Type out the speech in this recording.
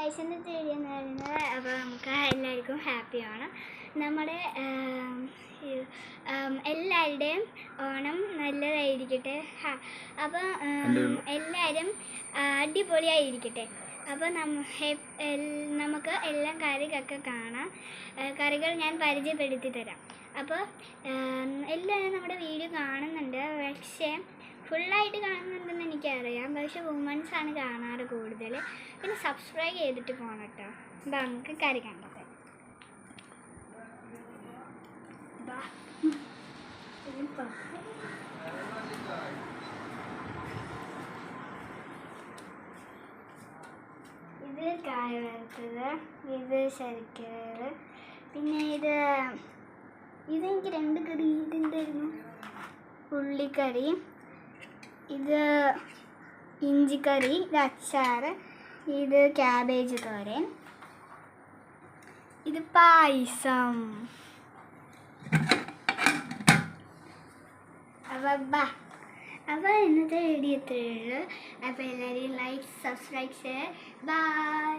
ഇന്നത്തെ വീഡിയോ എന്ന് പറയുന്നത് അപ്പോൾ നമുക്ക് എല്ലാവർക്കും ഹാപ്പിയാണ്. നമ്മുടെ എല്ലാവരുടെയും ഓണം നല്ലതായിരിക്കട്ടെ. അപ്പോൾ എല്ലാവരും അടിപൊളിയായിരിക്കട്ടെ. അപ്പോൾ നമുക്ക് എല്ലാം കറികളൊക്കെ കാണാം. കറികൾ ഞാൻ പരിചയപ്പെടുത്തി തരാം. അപ്പോൾ എല്ലാവരും നമ്മുടെ വീഡിയോ കാണുന്നുണ്ട്, പക്ഷേ ഫുള്ളായിട്ട് കാണുന്നുണ്ടെന്ന് എനിക്കറിയാം. പക്ഷേ വുമൻസാണ് കാണാറ് കൂടുതൽ. പിന്നെ സബ്സ്ക്രൈബ് ചെയ്തിട്ട് പോകണം കേട്ടോ. അപ്പോൾ നമുക്ക് കറി കണ്ടത് ഇത് കായ വറുത്തത്, ഇത് ശർക്കര, പിന്നെ ഇതെനിക്ക് 2 കറി. ഇതെന്തായിരുന്നു? ഉള്ളിക്കറി, ഇത് ഇഞ്ചിക്കറി, ഇത് അച്ചാർ, ഇത് ക്യാബേജ് തോരൻ, ഇത് പായസം. അപ്പോൾ ഇന്നത്തെ വീഡിയോ ഇത്രയേ ഉള്ളൂ. അപ്പോൾ എല്ലാവരും ലൈക്ക്, സബ്സ്ക്രൈബ് ചെയ്യ്. ബൈ.